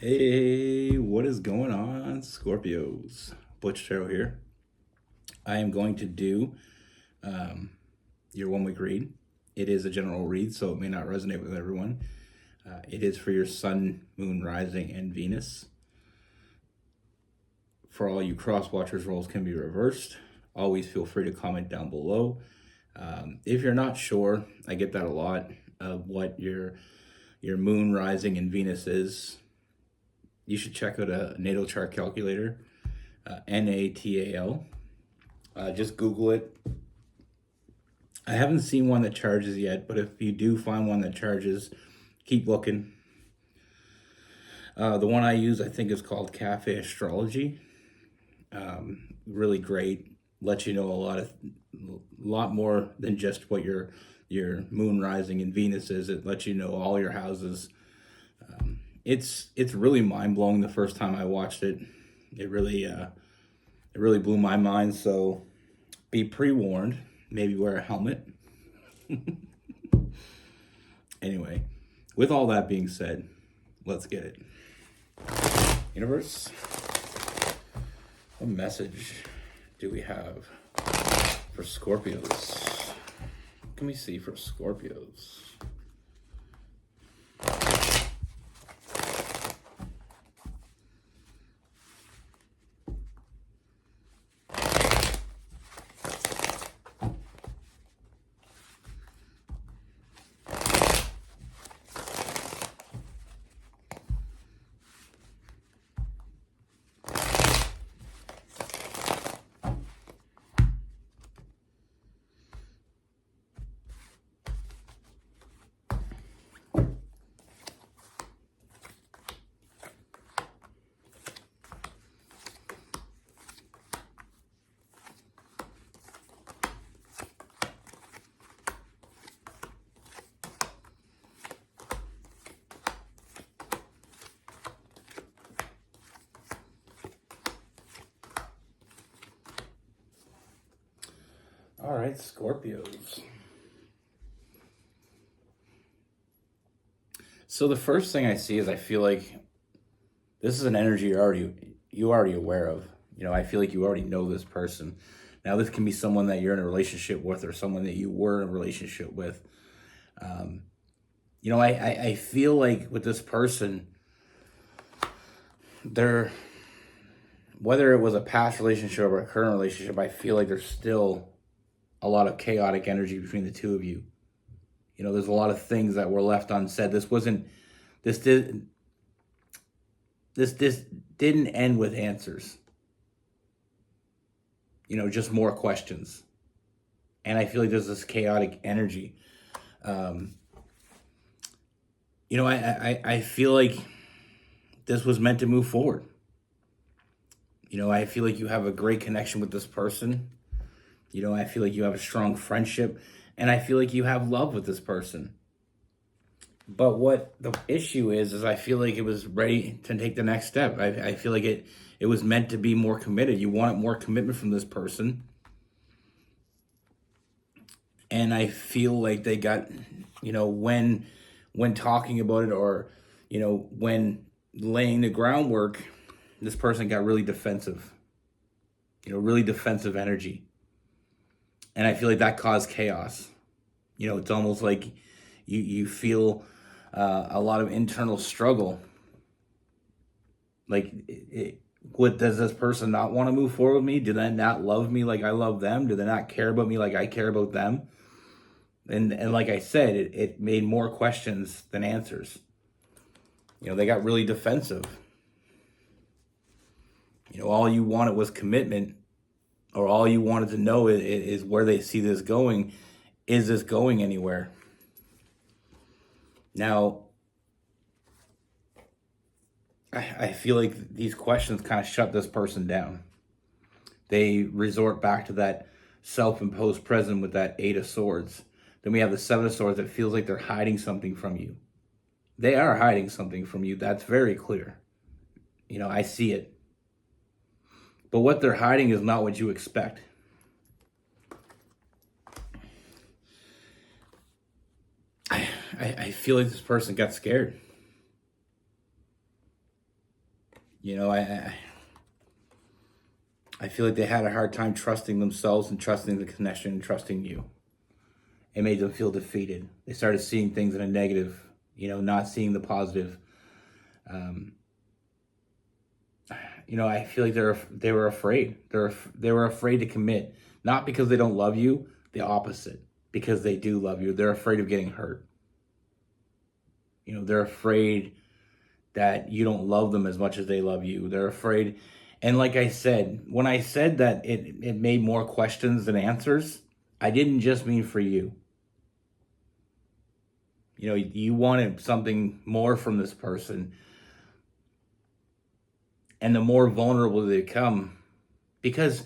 Hey, what is going on, Scorpios? Butch here. I am going to do um, your 1 week read. It is a general read, so it may not resonate with everyone. It is for your sun, moon, rising, and Venus. For all you cross watchers, roles can be reversed. Always feel free to comment down below. If you're not sure, I get that a lot of what your moon, rising, and Venus is. You should check out a natal chart calculator, NATAL. Just Google it. I haven't seen one that charges yet, but if you do find one that charges, keep looking. The one I use, I think, is called Cafe Astrology. Really great. Lets you know a lot more than just what your moon, rising, and Venus is. It lets you know all your houses. It's really mind blowing. The first time I watched it, it really blew my mind. So be pre warned. Maybe wear a helmet. Anyway, with all that being said, let's get it. Universe, what message do we have for Scorpios? What can we see for Scorpios? All right, Scorpios. So the first thing I see is I feel like this is an energy you already aware of. I feel like you already know this person. Now this can be someone that you're in a relationship with or someone that you were in a relationship with. I feel like with this person, they're whether it was a past relationship or a current relationship, I feel like there's still a lot of chaotic energy between the two of you. There's a lot of things that were left unsaid. This did this didn't end with answers. Just more questions. And I feel like there's this chaotic energy. I feel like this was meant to move forward. I feel like you have a great connection with this person. I feel like you have a strong friendship, and I feel like you have love with this person. But what the issue is I feel like it was ready to take the next step. I feel like it was meant to be more committed. You want more commitment from this person. And I feel like they got, when talking about it or, when laying the groundwork, this person got really defensive. Really defensive energy. And I feel like that caused chaos. It's almost like you feel a lot of internal struggle. Like, does this person not want to move forward with me? Do they not love me like I love them? Do they not care about me like I care about them? And like I said, it made more questions than answers. They got really defensive. All you wanted was commitment, or all you wanted to know is where they see this going. Is this going anywhere? Now, I feel like these questions kind of shut this person down. They resort back to that self-imposed present with that Eight of Swords. Then we have the Seven of Swords. It feels like they're hiding something from you. They are hiding something from you. That's very clear. I see it. But what they're hiding is not what you expect. I feel like this person got scared. You know, I feel like they had a hard time trusting themselves and trusting the connection and trusting you. It made them feel defeated. They started seeing things in a negative, not seeing the positive. Um, I feel like they were afraid. They were afraid to commit, not because they don't love you, the opposite, because they do love you. They're afraid of getting hurt. They're afraid that you don't love them as much as they love you. They're afraid. And like I said, when I said that it made more questions than answers, I didn't just mean for you. You wanted something more from this person. And the more vulnerable they become, because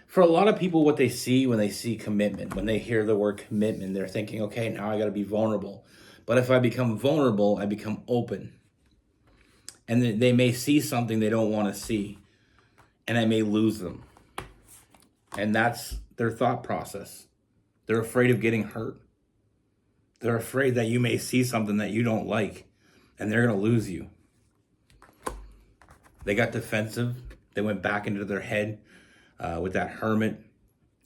for a lot of people, what they see when they see commitment, when they hear the word commitment, they're thinking, okay, now I got to be vulnerable. But if I become vulnerable, I become open. And they may see something they don't want to see, and I may lose them. And that's their thought process. They're afraid of getting hurt. They're afraid that you may see something that you don't like, and they're going to lose you. They got defensive. They went back into their head with that hermit,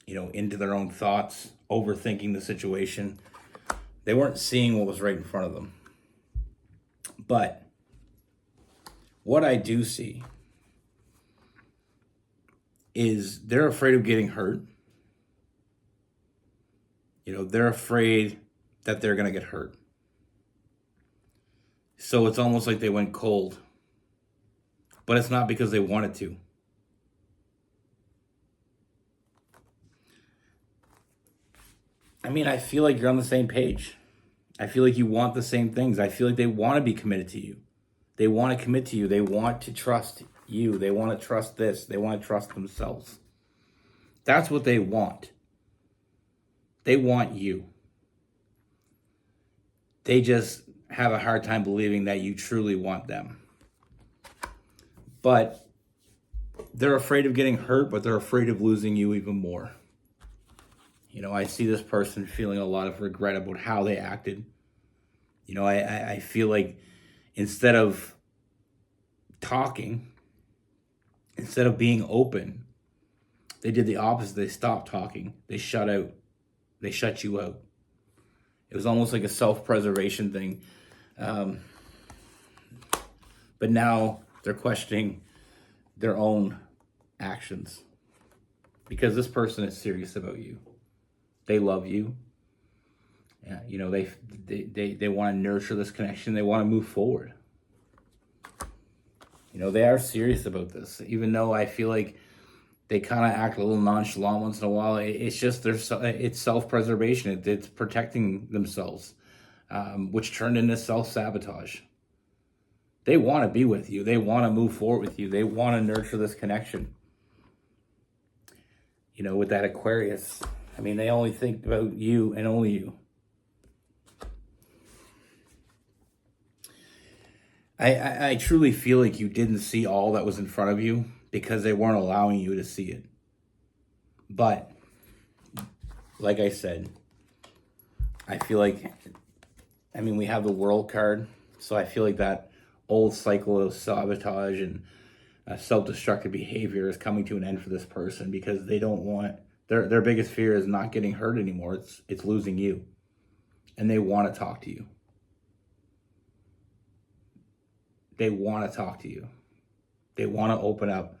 into their own thoughts, overthinking the situation. They weren't seeing what was right in front of them. But what I do see is they're afraid of getting hurt. They're afraid that they're going to get hurt. So it's almost like they went cold. But it's not because they wanted to. I mean, I feel like you're on the same page. I feel like you want the same things. I feel like they want to be committed to you. They want to commit to you. They want to trust you. They want to trust this. They want to trust themselves. That's what they want. They want you. They just have a hard time believing that you truly want them. But they're afraid of getting hurt, but they're afraid of losing you even more. I see this person feeling a lot of regret about how they acted. I feel like instead of talking, instead of being open, they did the opposite. They stopped talking. They shut out. They shut you out. It was almost like a self-preservation thing. But now they're questioning their own actions because this person is serious about you. They love you. They want to nurture this connection. They want to move forward. They are serious about this, even though I feel like they kind of act a little nonchalant once in a while. It's just it's self-preservation. It's protecting themselves, which turned into self-sabotage. They want to be with you. They want to move forward with you. They want to nurture this connection. With that Aquarius, I mean, they only think about you and only you. I truly feel like you didn't see all that was in front of you because they weren't allowing you to see it. But, like I said, I feel like, we have the World card, so I feel like that old cycle of sabotage and self-destructive behavior is coming to an end for this person because they don't want, their biggest fear is not getting hurt anymore. It's losing you. And they want to talk to you. They want to talk to you. They want to open up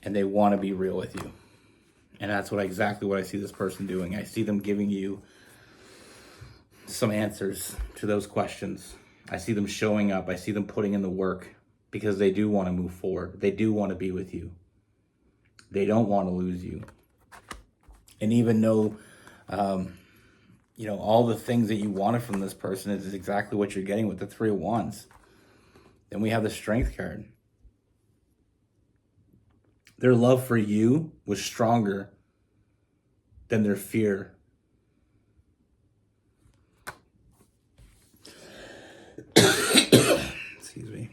and they want to be real with you. And that's exactly what I see this person doing. I see them giving you some answers to those questions. I see them showing up. I see them putting in the work because they do want to move forward. They do want to be with you. They don't want to lose you. And even though, all the things that you wanted from this person is exactly what you're getting with the Three of Wands. Then we have the Strength card. Their love for you was stronger than their fear. Excuse me.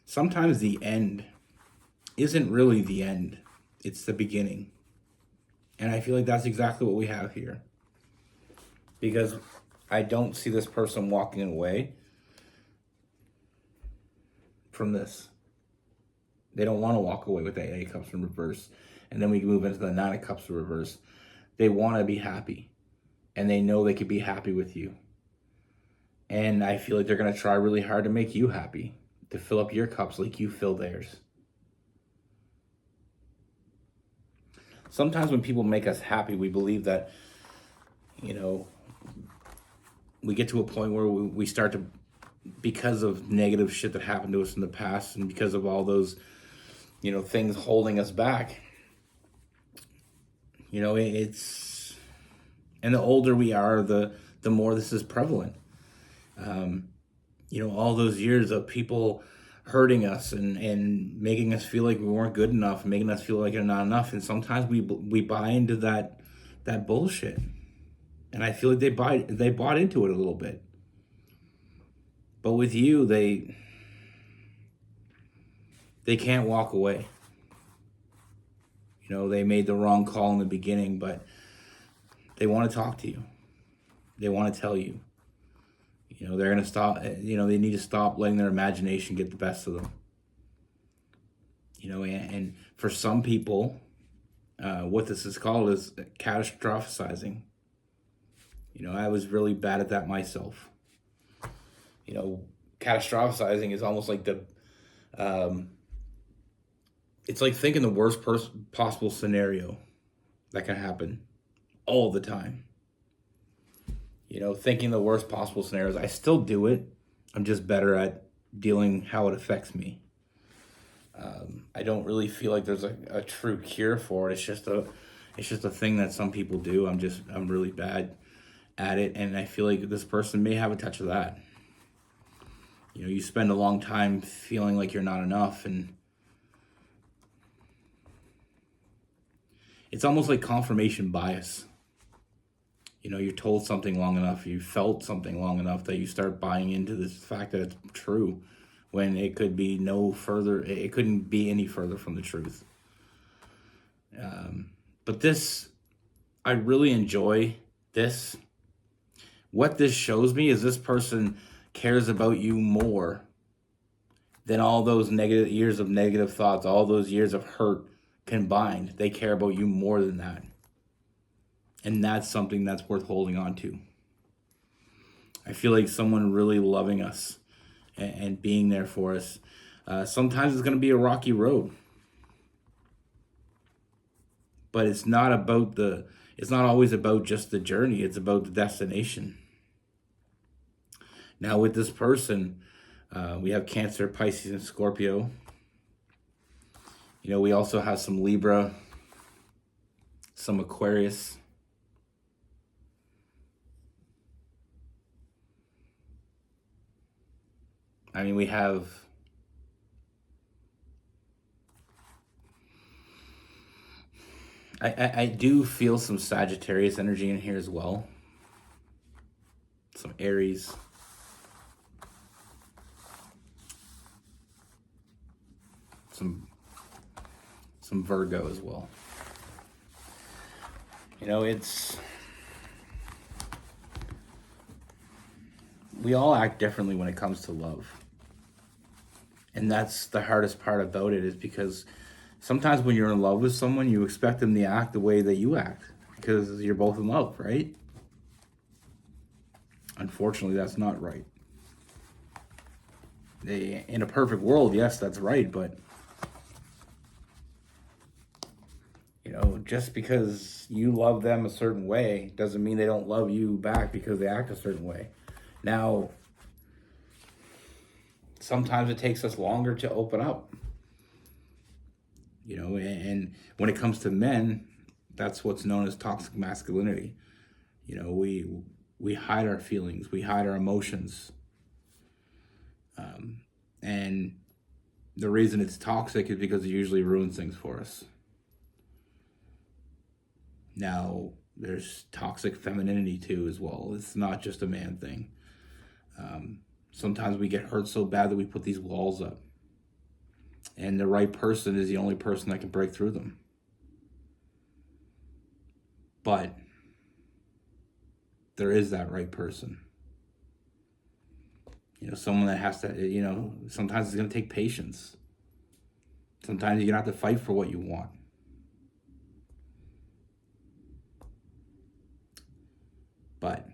Sometimes the end isn't really the end. It's the beginning. And I feel like that's exactly what we have here. because I don't see this person walking away from this. They don't want to walk away with the 8 of Cups in reverse. And then we move into the 9 of Cups in reverse. They want to be happy. And they know they could be happy with you. And I feel like they're going to try really hard to make you happy. To fill up your cups like you fill theirs. Sometimes when people make us happy, we believe that, you know, we get to a point where we start to, because of negative shit that happened to us in the past and because of all those, you know, things holding us back, you know, it's, and the older we are, the more this is prevalent. You know, all those years of people hurting us and making us feel like we weren't good enough, making us feel like you're not enough. And sometimes we buy into that bullshit. And I feel like they bought into it a little bit. But with you, they can't walk away. You know, they made the wrong call in the beginning, but they want to talk to you. They want to tell you. You know, they're going to stop, you know, they need to stop letting their imagination get the best of them. You know, and for some people, what this is called is catastrophizing. You know, I was really bad at that myself. You know, catastrophizing is almost like it's like thinking the worst possible scenario that can happen all the time. You know, thinking the worst possible scenarios. I still do it. I'm just better at dealing how it affects me. I don't really feel like there's a true cure for it. It's just a thing that some people do. I'm really bad at it, and I feel like this person may have a touch of that. You know, you spend a long time feeling like you're not enough, and it's almost like confirmation bias. You know, you're told something long enough, you felt something long enough that you start buying into this fact that it's true when it could be it couldn't be any further from the truth. But this, I really enjoy this. What this shows me is this person cares about you more than all those years of negative thoughts, all those years of hurt combined. They care about you more than that. And that's something that's worth holding on to. I feel like someone really loving us and being there for us. Sometimes it's going to be a rocky road. But it's not always about just the journey. It's about the destination. Now with this person, we have Cancer, Pisces, and Scorpio. You know, we also have some Libra, some Aquarius. I mean, we have I do feel some Sagittarius energy in here as well. Some Aries. Some Virgo as well. You know, we all act differently when it comes to love. And that's the hardest part about it, is because sometimes when you're in love with someone, you expect them to act the way that you act because you're both in love, right? Unfortunately, that's not right. In a perfect world, yes, that's right, but you know, just because you love them a certain way doesn't mean they don't love you back because they act a certain way. Now, sometimes it takes us longer to open up. You know, and when it comes to men, that's what's known as toxic masculinity. You know, we hide our feelings, we hide our emotions. And the reason it's toxic is because it usually ruins things for us. Now, there's toxic femininity too as well. It's not just a man thing. Sometimes we get hurt so bad that we put these walls up. And the right person is the only person that can break through them. But there is that right person. Someone that has to, sometimes it's going to take patience. Sometimes you're going to have to fight for what you want. But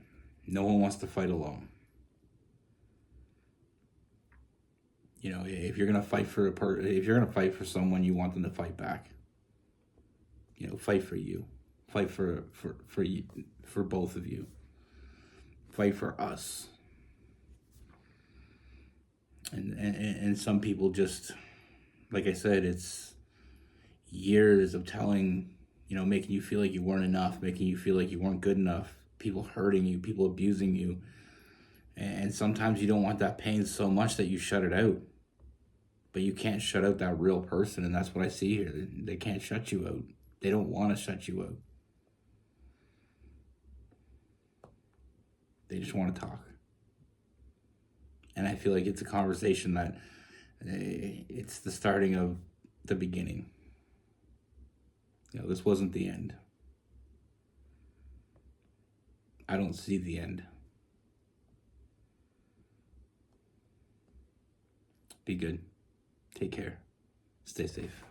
no one wants to fight alone. If you're going to fight for if you're going to fight for someone, you want them to fight back. Fight for you. Fight for you, for both of you. Fight for us. And some people just, like I said, it's years of telling, making you feel like you weren't enough, making you feel like you weren't good enough, people hurting you, people abusing you. And sometimes you don't want that pain so much that you shut it out. But you can't shut out that real person, and that's what I see here. They can't shut you out. They don't want to shut you out. They just want to talk. And I feel like it's a conversation that it's the starting of the beginning. This wasn't the end. I don't see the end. Be good. Take care. Stay safe.